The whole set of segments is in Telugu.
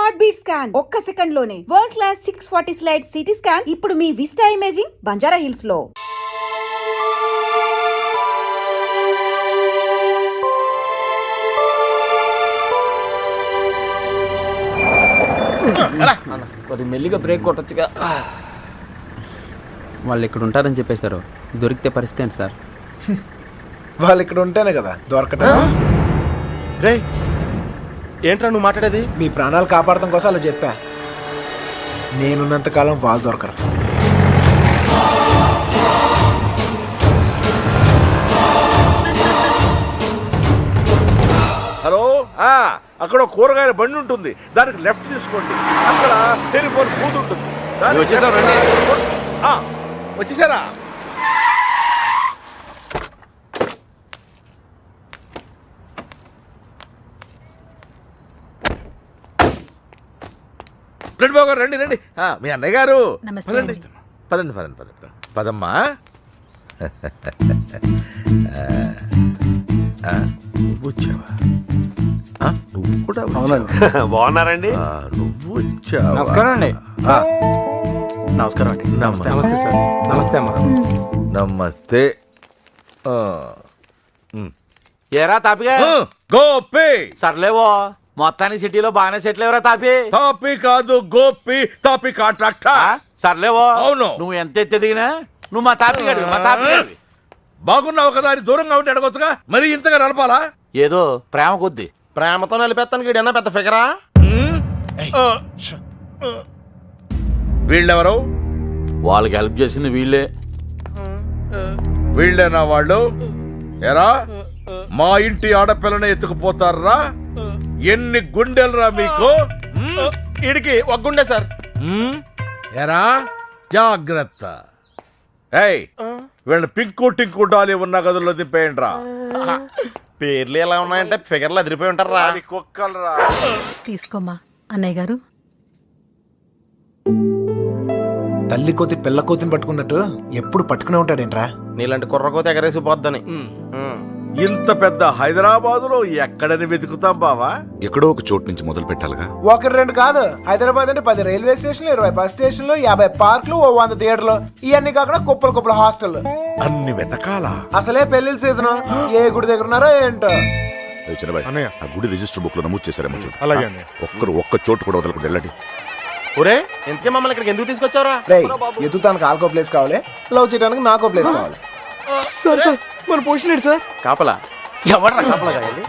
హార్ట్ బీట్ స్కాన్ ఒక్క సెకండ్ లోనే world class 640 slide CT scan ఇప్పుడు మీ విస్టా ఇమేజింగ్ బంజారా హిల్స్ లో. మెల్లిగా బ్రేక్ కొట్టొచ్చుగా. వాళ్ళు ఇక్కడ ఉంటారని చెప్పేశారు, దొరికితే పరిస్థితి ఏంటి సార్? వాళ్ళు ఇక్కడ ఉంటేనే కదా దొరకటం. రే ఏంట్రా నువ్వు మాట్లాడేది? మీ ప్రాణాలు కాపాడటం కోసం అలా చెప్పా. నేనున్నంతకాలం వాళ్ళు దొరకరు. హలో, అక్కడ కూరగాయల బండి ఉంటుంది, దానికి లెఫ్ట్ తీసుకోండి. అక్కడ టెలిఫోన్ బూత్ ఉంటుంది. వచ్చేసారా? రండి బాబు గారు, రండి రండి. మీ అన్నయ్య గారు పదండి పదండి పదండి పదండి పదమ్మా. నువ్వు వచ్చావా? నువ్వు కూడా బాగున్నారండి? నువ్వు వచ్చావా? నమస్కారం అండి. నమస్కారం అండి. నమస్తే. నమస్తే సార్. నమస్తే అమ్మా. నమస్తే. ఏరా తాపిగా? గోపి. సర్లేవో, మొత్తానికి సిటీలో బాగానే సెటిల్ ఎవరా తాపి? తాపి కాదు, గోపి. తాపి కాంట్రాక్టర్. సర్లేవో, అవును. నువ్వు ఎంత ఎత్తి దిగినా నువ్వు మా తాపి గడివి, మా తాపి గడివి. బాగున్నావు కదా అని దూరంగా ఉంటే అడగొచ్చుగా, మరి ఇంతగా నడపాలా? ఏదో ప్రేమ కొద్ది. ప్రేమతో నలిపేస్తానికి వీడన్నా పెద్ద ఫిగరా? వీళ్ళెవరు? వాళ్ళకి హెల్ప్ చేసింది వీళ్ళే. వీళ్ళేనా వాళ్ళు? ఎరా, మా ఇంటి ఆడపిల్లని ఎత్తుకుపోతారా? ఎన్ని గుండెలరా మీకు? ఈడికి ఒక గుండె సార్. ఎరా, జాగ్రత్త. ఏయ్, వీళ్ళని పింకు టింకు డాలి ఉన్న గదుల్లో దింపేయండి రా. పేర్లు ఎలా ఉన్నాయంటే ఫిగర్లు అదిరిపోయి ఉంటారా? కుక్కలరా. తీసుకోమ్మా అన్నయ్య గారు. తల్లి కోతి పిల్ల కోతిని పట్టుకున్నట్టు ఎప్పుడు పట్టుకునే ఉంటాడేంట్రా? నీలాంటి కుర్రకోత ఎగరేసి పోద్దని. ఇంత పెద్ద హైదరాబాదులో ఎక్కడని వెతుకుతాం బావా? ఎక్కడో ఒక చోటు నుంచి మొదలు పెట్టాలిగా. ఒకటి రెండు కాదు, హైదరాబాద్ అంటే 10 రైల్వే స్టేషన్లు, 20 బస్ స్టేషన్లు, 50 పార్కులు, 100 థియేటర్లు, ఇవన్నీ కాకుండా కుప్పల హాస్టల్. అన్ని వెతకాలా? అసలే పెళ్లిళ్ళ సీజన్, ఏ గుడి దగ్గర ఉన్నారో ఏంటో. ఆ గుడి రిజిస్టర్ బుక్ లో నమోదు చేశారేమో చూడు. అలాగే ఒక్క చోటు కూడా వదలకుండా వెళ్ళండి. ఒరే, ఎంతకే మమ్మల్ని ఇక్కడికి ఎందుకు తీసుకొచ్చావరా? రేయ్, ఎత్తుతానికి ఆల్కో ప్లేస్ కావాలి, లవ్ చేయడానికి నాకో ప్లేస్ కావాలి. సార్ సార్, మన పొజిషన్ ఏంటి సార్? కాపలా. ఎవడరా కాపలా కాయాలి?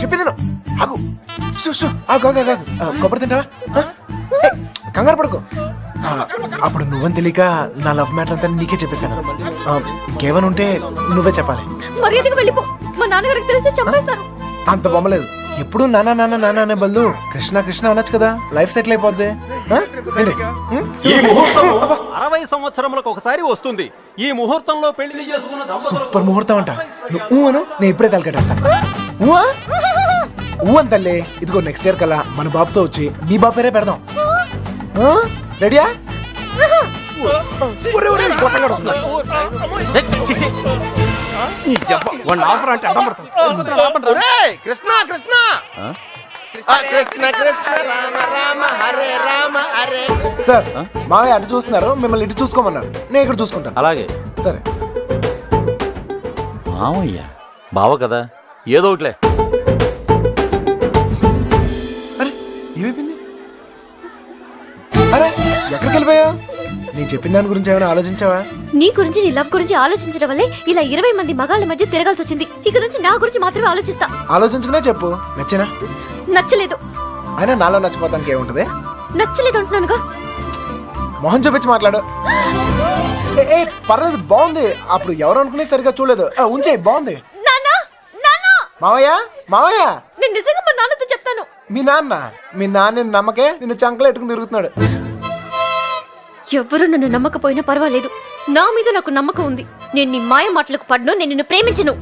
చెప్పింది ఆగు. కొబ్బరి తింటావా? కంగారు పడుకో. అప్పుడు నువ్వని తెలియక నా లవ్ మ్యాటర్ అంతా నీకే చెప్పేశాను. ఇంకేమైనా ఉంటే నువ్వే చెప్పాలి. మర్యాదగా వెళ్ళిపో, మా నాన్నగారికి తెలిస్తే చంపేస్తారు. అంత బొమ్మలేదు, ఎప్పుడు నాన్న నాన్న నాన్న అనే బదులు కృష్ణ కృష్ణ అనొచ్చు కదా, లైఫ్ సెటిల్ అయిపోద్ది. ఈ ముహూర్తం 60 సంవత్సరములకు ఒకసారి వస్తుంది. ఈ ముహూర్తంలో పెళ్లి చేసుకున్న సూపర్ ముహూర్తం అంట. నువ్వు అను, నేను ఇప్పుడే తలకెట్టేస్తాను. ఊ అని తల్లి. ఇదిగో నెక్స్ట్ ఇయర్ కల్లా మన బాబుతో వచ్చి నీ బాబు పేరే పెడదాం. రెడీయా? కృష్ణ కృష్ణ కృష్ణ కృష్ణ రామ రామ హరే రామ హరే. సార్, మావయ్య అటు చూస్తున్నారు, మిమ్మల్ని ఇటు చూసుకోమన్నారు, నేను ఇక్కడ చూసుకుంటాను. అలాగే సరే. మామయ్య బావ కదా, ఏదో ఒకటిలే. అరే ఏమైపోయింది? అరే ఎక్కడికి వెళ్ళిపోయా? నేను చెప్పిన దాని గురించి ఏమైనా ఆలోచించావా? నీ గురించి, నీ లవ్ గురించి ఆలోచించడం వల్లే ఇలా 20 మంది మగాళ్ళ మధ్య తిరగాల్సి వచ్చింది. ఇక నుంచి నా గురించి మాత్రమే ఆలోచిస్తా. ఆలోచించుకునే చెప్పు. నచ్చినా? నచ్చలేదు. అయినా నాలో నచ్చిపోతానికి ఏముంటది? నచ్చలేదు అంటున్నానుగా. మొహం చూపించి మాట్లాడు. ఏ పర్లేదు, బాగుంది. అప్పుడు ఎవరు అనుకునే సరిగా చూడలేదు. ఉంచే, బాగుంది. మావయ్య మావయ్య, నేను నిజంగా మా నాన్నతో చెప్తాను. మీ నాన్న నమ్మకే నిన్ను చంకలు ఎట్టుకుని తిరుగుతున్నాడు. ఎవరు నన్ను నమ్మకపోయినా పర్వాలేదు, నా మీద నాకు నమ్మకం ఉంది. నేను నీ మాయ మాటలకు పడ్ను, నేను నిన్ను ప్రేమించను.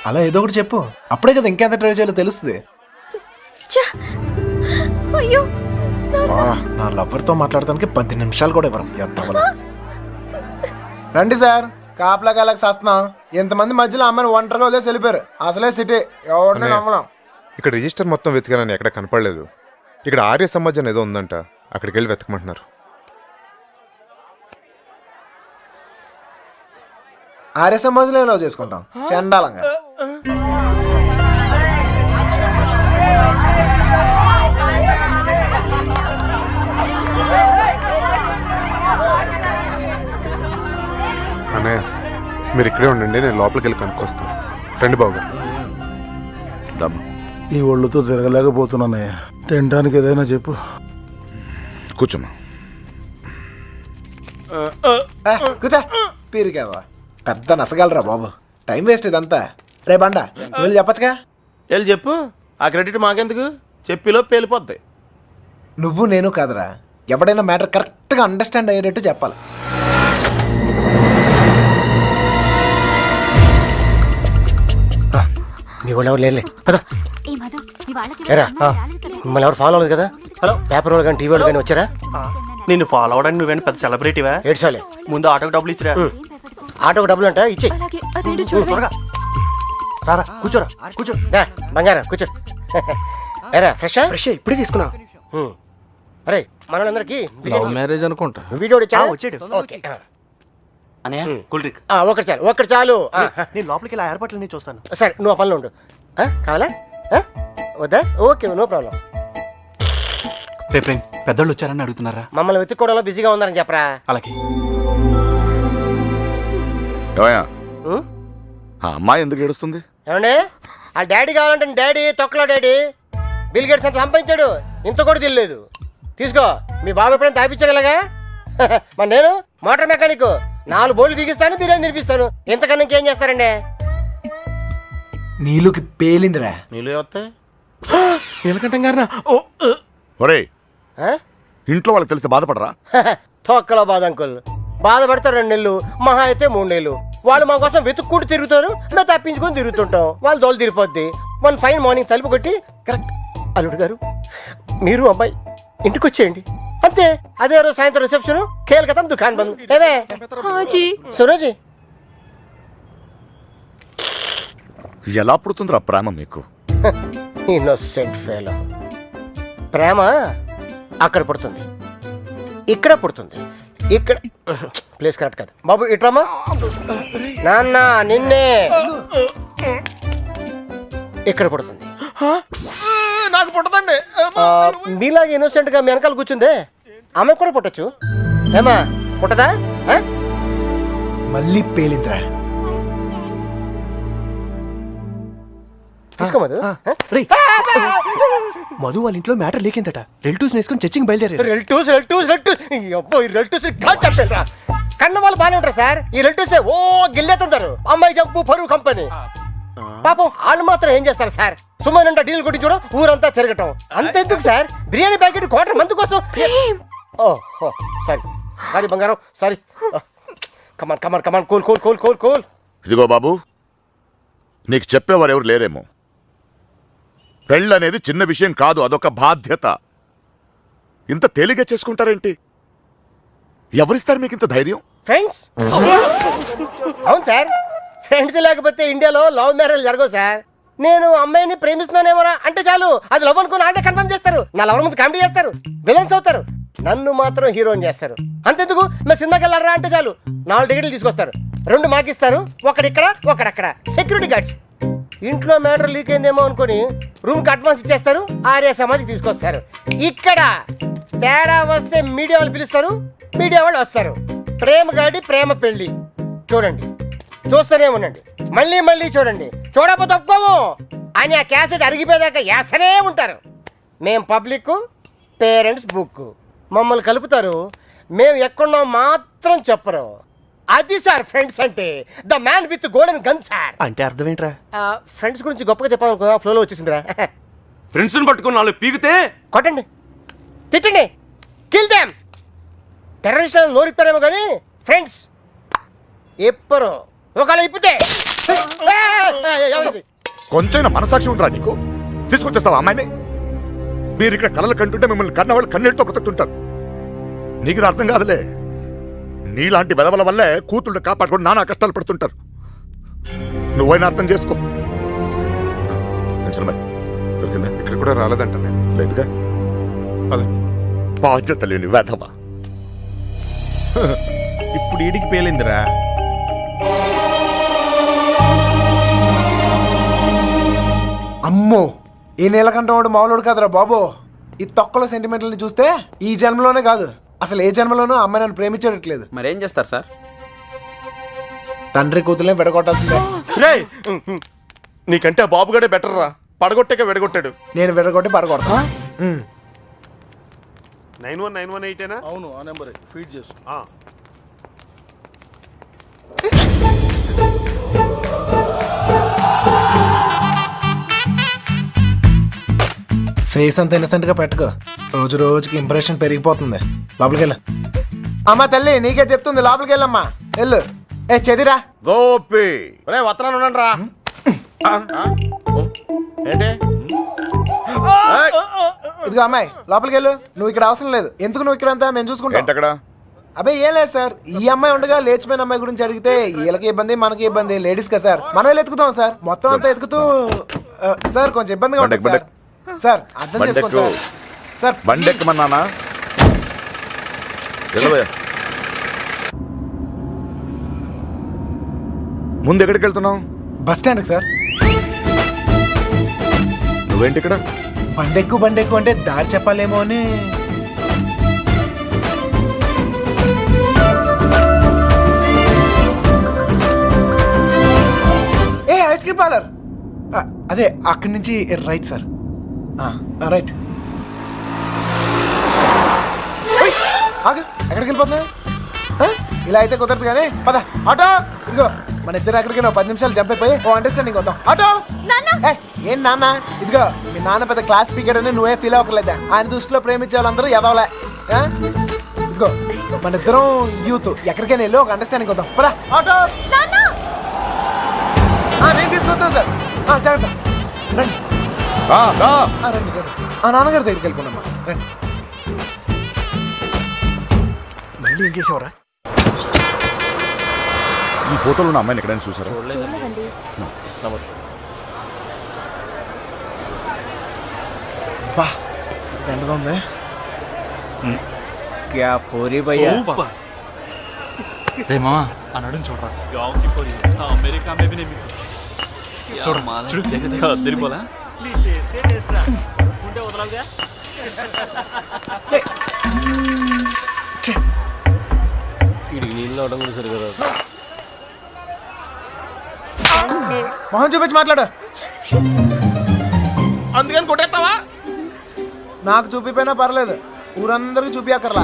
అలా ఏదో ఒకటి చెప్పు, అప్పుడే కదా ఇంకెంత ట్రై చేయాలో తెలుస్తుంది. ఛ! అయ్యో నా లవర్తో మాట్లాడటానికి 10 నిమిషాలు కూడా ఇవ్వరు. ఎద్దామని. రండి సార్, కాపలా కాలకు సస్తున్నాం. ఇంతమంది మధ్యలో అమ్మని ఒంటరిగా వదిలేసి వెళ్ళిపోయారు. అసలే సిటీ, ఎవరిని నమ్మలేం. ఇక్కడ రిజిస్టర్ మొత్తం వెతికానని ఎక్కడ కనపడలేదు. ఇక్కడ ఆర్య సమాజ్ అని ఏదో ఉందంట, అక్కడికి వెళ్ళి వెతకమంటున్నారు. ఆర్య సమాజంలో లవ్ చేసుకుంటాం చండాలంగా. అన్నయ్య మీరు ఇక్కడే ఉండండి, నేను లోపలికి వెళ్ళి కనుక్కొస్తాను. రండి బాబు. ఈ ఒళ్ళుతో తిరగలేకపోతున్నానయ్యా, తినడానికి ఏదైనా చెప్పు. కూర్చోమ్మా. కూర్చో, పీరికేవా పెద్ద నసగలరా బాబు. టైం వేస్ట్ ఇదంతా. రే బండ, వెళ్ళి చెప్పచ్చుగా. వెళ్ళి చెప్పు, ఆ క్రెడిట్ మాకెందుకు, చెప్పిలో పేలిపోద్ది. నువ్వు నేను కాదురా, ఎవడైనా మ్యాటర్ కరెక్ట్గా అండర్స్టాండ్ అయ్యేటట్టు చెప్పాలి. మీ వాళ్ళు ఎవరు లేరులే, పద. ఏరా, మిమ్మల్ని ఎవరు ఫాలో అవ్వలేదు కదా? హలో, పేపర్ వాళ్ళు కానీ టీవీ వాళ్ళు కానీ వచ్చారా? నిన్ను ఫాలో అవడానికి నువ్వేనా పెద్ద సెలబ్రిటీవా? ఏడ్చాలే. ముందు ఆటోకి డబ్బులు ఇచ్చిరా. ఆటోకి డబ్బులు అంట, ఇచ్చే. అలాగే అదేంటో చూడవే. త్వరగా రారా, కూర్చోరా, కూర్చో. బంగారం కూర్చో. ఏరా, ఫ్రెష్ ఇప్పుడే తీసుకున్నా. అరే మనోళ్ళందరికీ లవ్ మ్యారేజ్ అనుకుంటా. వీడియో వచ్చా? వచ్చాడు. ఓకే. అనయ్య కూల్ డ్రింక్. ఒక్కటి చాలు. నేను లోపలికి ఇలా ఏర్పాట్లన్నీ చూస్తాను. సరే, నువ్వు ఆ పనిలో ఉండు. కావాలా? వద్దా? Okay, no problem. రేపు పెద్దోళ్ళు వచ్చారని అడుగుతున్నారా? మమ్మల్ని వెతుక్కోవడంలో బిజీగా ఉన్నారని చెప్పరా. అలాగే. ఏమయ్యా, ఉం? ఆ అమ్మాయి ఎందుకు ఏడుస్తుంది? ఏమండి, ఆ డాడీ కావాలంటే డాడీ తొక్కలో డాడీ. బిల్ గేట్స్ అంత సంపాదించాడు, ఇంత కూడా తెలియలేదు. తీసుకో, మీ బాబు ఎప్పుడైనా తాపించాడు ఇలాగా. మరి నేను మోటార్ మెకానిక్, 4 బోర్లు బిగిస్తాను, బిర్యానీ తినిపిస్తాను. ఇంతకన్నా ఇంకేం చేస్తారండి? నీళ్ళకి పేలిందిరా. నీళ్ళు వస్తాయి. నీలకంఠం గారినా? ఒరే, ఆ? ఇంట్లో వాళ్ళకి తెలిసి బాధపడరా? తొక్కలో బాధ అంకుల్. బాధపడతారు 2 నెలలు, మహా అయితే 3 నెలలు. వాళ్ళు మా కోసం వెతుక్కుంటూ తిరుగుతారు, మేము తప్పించుకొని తిరుగుతుంటాం. వాళ్ళు దోలు తిరిగిపోద్ది. 1 ఫైన్ మార్నింగ్ తలుపు కొట్టి, కరెక్ట్ అల్లుడు గారు మీరు అబ్బాయి ఇంటికి వచ్చేయండి, అంతే. అదే రోజు సాయంత్రం రిసెప్షన్, కేల్కతం దుకాన్ బంద్. ఏవే హాజీ సురోజీ, ఎలా పుడుతుందిరా ప్రేమ మీకు? Innocent fellow. ప్రేమ అక్కడ పుడుతుంది, ఇక్కడ పుడుతుంది. ఇక్కడ ప్లేస్ కరెక్ట్ కదా బాబు. ఇట్రామా నాన్న, నిన్నే ఇక్కడ పుడుతుంది. నాకు పుట్టదండి. మీలాగా ఇన్నోసెంట్ గా మీ వెనకాల కూర్చుందే, ఆమె కూడా పుట్టచ్చు. ఏమా పుట్టదా? మళ్ళీ పేలిందిరా. తీసుకో మధు. మధు వాళ్ళ ఇంట్లో మ్యాటర్ లేకిందట. రిలేటివ్స్ వేసుకొని చర్చింగ్ బయలుదేరారు. రిలేటివ్స్ చెప్పేసా? కన్న వాళ్ళు బాగానే ఉంటారు సార్. ఈ రిలేటివ్స్ ఓ గిల్లేతుంటారు. అమ్మాయి జంపు పరువు కంపెనీ. పాపం వాళ్ళు మాత్రం ఏం చేస్తారు సార్? సుమారంట డీల్ కొట్టి చూడ ఊరంతా తిరగటం. అంతెందుకు సార్, బిర్యానీ ప్యాకెట్ క్వార్టర్ మంది కోసం. ఓ సారీ సారీ బంగారం, sorry. Come on come on come on, cool cool cool cool cool. ఇదిగో బాబు, నీకు చెప్పేవారు ఎవరు లేరేమో. పెళ్ళి అనేది చిన్న విషయం కాదు, అదొక బాధ్యత. ఇంత తేలిగ్గా చేసుకుంటారేంటి? ఎవరిస్తారు మీకు ఇంత ధైర్యం? ఫ్రెండ్స్. అవును సార్, ఫ్రెండ్స్ లేకపోతే ఇండియాలో లవ్ మ్యారేజ్ జరగవు సార్. నేను అమ్మాయిని ప్రేమిస్తున్నానేమోరా అంటే చాలు, అది లవ్ అనుకుని వాళ్ళే కన్ఫర్మ్ చేస్తారు. నా లవర్ ముందు కామెడీ చేస్తారు, విలన్స్ అవుతారు. నన్ను మాత్రం హీరోని చేస్తారు. అంతెందుకు, మేము సినిమాకి వెళ్ళారా అంటే చాలు 4 టికెట్లు తీసుకొస్తారు. 2 మాకిస్తారు, ఒకడిక్కడ ఒకడక్కడ. Security guards. ఇంట్లో మ్యాటర్ లీక్ అయిందేమో అనుకుని రూమ్కి అడ్వాన్స్ ఇచ్చేస్తారు, ఆర్య సమాజ్కి తీసుకొస్తారు. ఇక్కడ తేడా వస్తే మీడియా వాళ్ళు పిలుస్తారు, మీడియా వాళ్ళు వస్తారు. ప్రేమ గాడి ప్రేమ పెళ్లి చూడండి, చూస్తూనే ఉండండి, మళ్ళీ మళ్ళీ చూడండి. చూడకపోతే తప్పుకోము అని ఆ క్యాసెట్ అరిగిపోయేదాకా వేస్తూనే ఉంటారు. మేం పబ్లిక్, పేరెంట్స్ బుక్. మమ్మల్ని కలుపుతారు, మేము ఎక్కడున్నాం మాత్రం చెప్పరు. అది సార్ ఫ్రెండ్స్ అంటే. The man with golden gun sir. అంటే అర్థం ఏంట్రా? ఫ్రెండ్స్ గురించి గొప్పగా చెప్పాలనుకున్నా, ఫ్లోలో వచ్చేసిందిరా. ఫ్రెండ్స్ పట్టుకుని 4 పీకితే కొట్టండి, తిట్టండి, కిల్ దెమ్. టెర్రరిస్టులను నోరిస్తారేమో కానీ ఫ్రెండ్స్ ఎప్పరు. ఒకవేళ ఇప్పితే కొంచెం మనసాక్షి ఉందిరా నీకు? తీసుకొచ్చేస్తావా అమ్మాయిని? మీరు ఇక్కడ కలలు కంటుంటే మిమ్మల్ని కన్నవాళ్ళు కన్నీళ్ళతో బ్రతుకుతుంటారు. నీకు ఇది అర్థం కాదులే. నీలాంటి వెదవల వల్లే కూతుళ్ళు కాపాడుకొని నానా కష్టాలు పడుతుంటారు. నువ్వైనా అర్థం చేసుకో. దొరికిందా? ఇక్కడ కూడా రాలేదంట నేను. లేదుగా. బాధ్యత లేని వెధవ. ఇప్పుడు ఈడికి పేలిందిరా. అమ్మో, ఈ నీలకంఠం వాడు మామూలుడు కాదురా బాబు. ఈ తొక్కలో సెంటిమెంట్లని చూస్తే ఈ జన్మలోనే కాదు, అసలు ఏ జన్మలోనూ అమ్మాయి నన్ను ప్రేమించట్లేదు. మరేం చేస్తారు సార్? తండ్రి కూతుర్లే విడగొట్టాల్సిందే. రేయ్, నీకంటే ఆ బాబుగాడే బెటర్ రా. పడగొట్టాక విడగొట్టాడు. నేను విడగొట్టి పడగొడతా. 9191 అవును, ఆ నెంబర్ ఫీడ్ చేసు. ఫేస్ అంత ఇన్నసెంట్ గా పెట్టుకో, రోజు రోజుకి ఇంప్రెషన్ పెరిగిపోతుంది. లోపలికి వెళ్ళు. అమ్మా తల్లి నీకే చెప్తుంది, లోపలికి వెళ్ళమ్మా. వెళ్ళు. ఏ చెదిరా గోపి. రే వత్తనాను ఉండండి రా. ఏంటి? ఇదిగో అమ్మాయి, లోపలికి వెళ్ళు. నువ్వు ఇక్కడ అవసరం లేదు. ఎందుకు నువ్వు ఇక్కడ అంతా మేము చూసుకుంటాం. ఏంటక్కడ? అబ్బాయి ఏం లేదు సార్, ఈ అమ్మాయి ఉండగా లేచిపోయిన అమ్మాయి గురించి అడిగితే వీళ్ళకి ఇబ్బంది మనకి ఇబ్బంది. లేడీస్ కదా సార్, మనం ఎత్తుకుతాం సార్. మొత్తం అంతా ఎత్తుకుతూ సార్ కొంచెం ఇబ్బందిగా ఉంటుంది సార్. సార్ అర్థం చేసుకోండి సార్. సార్ బండెక్కమన్నానా? ముందు ఎక్కడికి వెళ్తున్నావు? బస్ స్టాండ్కి సార్. నువ్వేంటి ఇక్కడ? బండెక్కు అంటే దారి చెప్పాలేమో అని. ఏ ఐస్ క్రీమ్ పార్లర్, అదే అక్కడి నుంచి రైట్ సార్. రైట్. ఆగు, ఎక్కడికి వెళ్ళిపోతున్నా? ఇలా అయితే కుదరదు కానీ పద. ఆటో ఇదిగో, మన ఇద్దరు ఎక్కడికి 10 నిమిషాలు జంప్ అయిపోయి ఓ అండర్స్టాండింగ్ వద్దాం. ఆటో. ఏం నాన్న? ఇదిగో మీ నాన్న పెద్ద క్లాస్ స్పీకర్ అని నువ్వే ఫీల్ అవ్వకలేదా? ఆయన దృష్టిలో ప్రేమించే వాళ్ళందరూ ఎదవలే. ఇదిగో మన ఇద్దరం యూత్, ఎక్కడికైనా వెళ్ళి ఒక అండర్స్టాండింగ్ వద్దాం. పద. ఆటో. నేను తీసుకొస్తాను సార్. జాగ్రత్త. రండి. రండి. నాన్నగారి దగ్గరికి వెళ్ళిపోనమ్మా. రండి. మళ్ళీ ఏం చేసేవరా? ఈ ఫోటోలో ఉన్న అమ్మాయిని ఎక్కడైనా చూసారా? నమస్తే. బా ఎండగా ఉంది. క్యా పూరి భయ్యా. రే మామా అన్నాడు చూడరా. అమెరికా చూడరా మొహం చూపించి మాట్లాడు. అందుకని కొట్టేస్తావా? నాకు చూపిపోయినా పర్లేదు, ఊరందరికి చూపియక్కర్లా.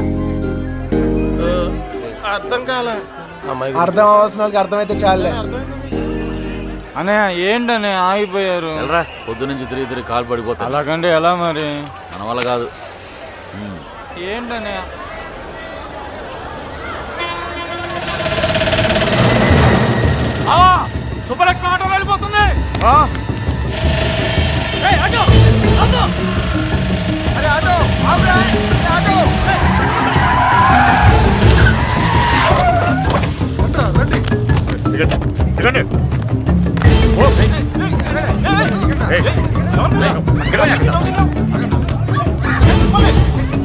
అర్థం కాలే. అర్థం అవ్వాల్సిన వాళ్ళకి అర్థమైతే చాలే. అనే ఏంటనే ఆగిపోయారు? పొద్దు నుంచి తిరిగి కాలు పడిపోతా. అలాగంటే ఎలా మరి? మన వల్ల కాదు. ఏంటనే? సుబ్బలక్ష్మి ఆటో వెళ్ళిపోతుంది.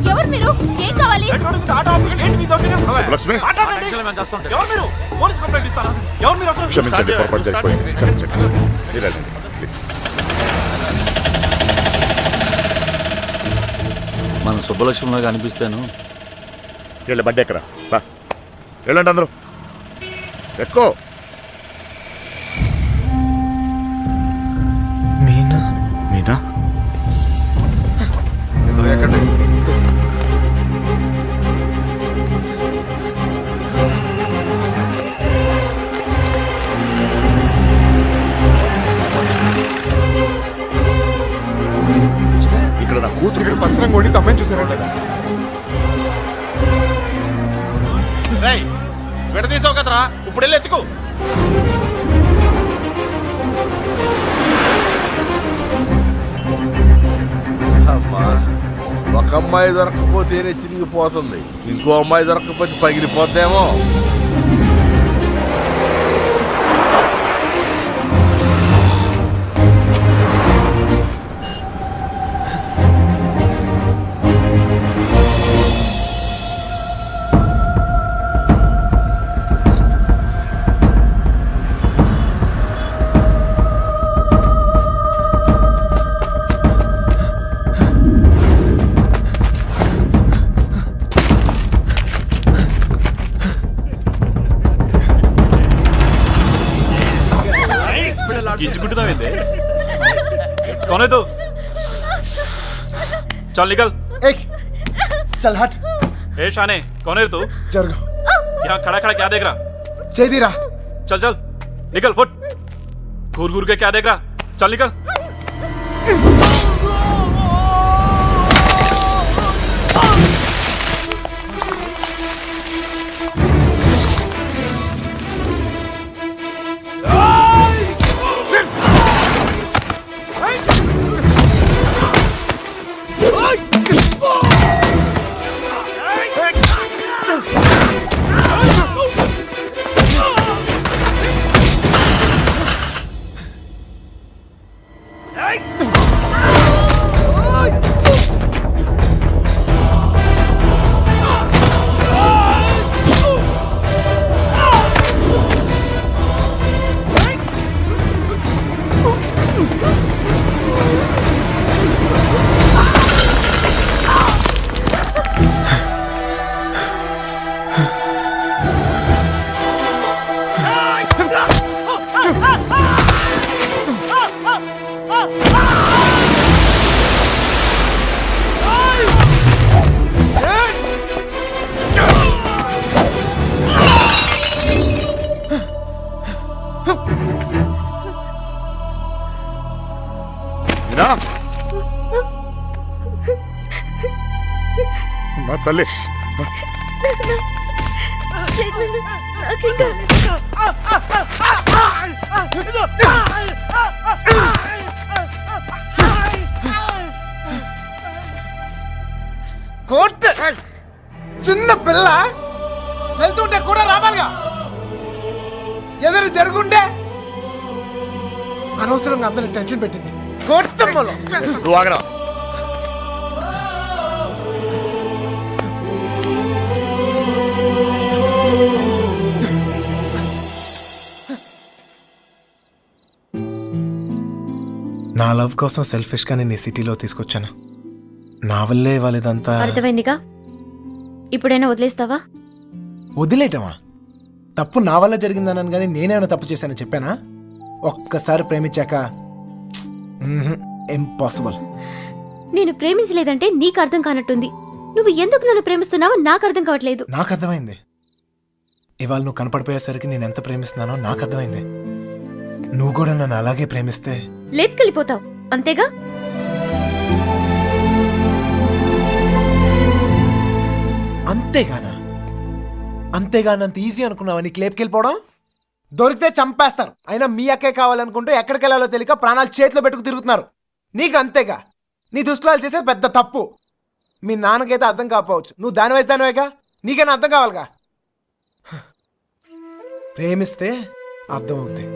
ఎవరు మీరు? ఏం కావాలి? లక్ష్మి ఎవరు మీరు? క్షమించండి, పొరపాటు జరిగిపోయింది. క్షమించండి. మీరు వెళ్ళండి, ప్లీజ్. మన సుబ్బలక్ష్మిలాగా అనిపిస్తాను. వీళ్ళ బండి ఎక్కరా. వెళ్ళండి అందరూ, ఎక్కువ. మీనా మీనా ఎక్కండి. ఇక్కడ నా కూతురు ఇక్కడ పంచరం కొట్టి తమ్మని చూసారంట. విడదీసావు కదరా, ఇప్పుడు వెళ్ళి ఎత్తుకో. అమ్మాయి దొరకకపోతేనే చిరిగిపోతుంది, ఇంకో అమ్మాయి దొరకకపోతే పగిలిపోద్దేమో. గింజుకుంటున్నావేంది? कौन है तू? चल निकल। ఏయ్ చల్ హట్. ए शाने, कौन है तू? జరుగు. यहाँ खड़ा खड़ा क्या देख रहा? చేదిరా. चल चल निकल, फुट। घूर घूर के क्या देख रहा? चल निकल। మీరా మా తల్లి కోర్ట్ చిన్న పిల్ల వెళ్తుంటే కూడా రావాలిగా. ఎదురు జరుగుంటే అనవసరంగా అందరిని టెన్షన్ పెట్టింది. కోర్తమ్మలో నువ్వు ఆగరా. నా లవ్ కోసం సెల్ఫిష్ గా నేను ఈ సిటీలో తీసుకొచ్చాను. నా వల్లే వాళ్ళదంతా. అర్థమైందిగా, ఇప్పుడైనా వదిలేస్తావా? వదిలేయటమా? తప్పు నా వల్ల జరిగిందన్నాను కానీ నేనేమైనా తప్పు చేశానని చెప్పానా? ఒక్కసారి ప్రేమించాక ఇంపాసిబుల్. నేను ప్రేమించలేదంటే నీకు అర్థం కానట్టుంది. నువ్వు ఎందుకు నన్ను ప్రేమిస్తున్నావో నాకు అర్థం కావట్లేదు. నాకు అర్థమైంది. ఇవాళ నువ్వు కనపడిపోయేసరికి నేను ఎంత ప్రేమిస్తున్నానో నాకు అర్థమైంది. నువ్వు కూడా నన్ను అలాగే ప్రేమిస్తే లేపుకెళ్ళిపోతావు, అంతేగా? అంతేగానా? అంతేగానంత ఈజీ అనుకున్నావా నీకు లేపుకెళ్ళిపోవడం? దొరికితే చంపేస్తారు. అయినా మీ అక్కే కావాలనుకుంటూ ఎక్కడికి వెళ్ళాలో తెలియక ప్రాణాలు చేతిలో పెట్టుకు తిరుగుతున్నారు. నీకు అంతేగా. నీ దుష్టులు చేసేది పెద్ద తప్పు. మీ నాన్నకైతే అర్థం కాకపోవచ్చు, నువ్వు దాని వయసు దానివేగా, నీకైనా అర్థం కావాలిగా. ప్రేమిస్తే అర్థం అవుతాయి.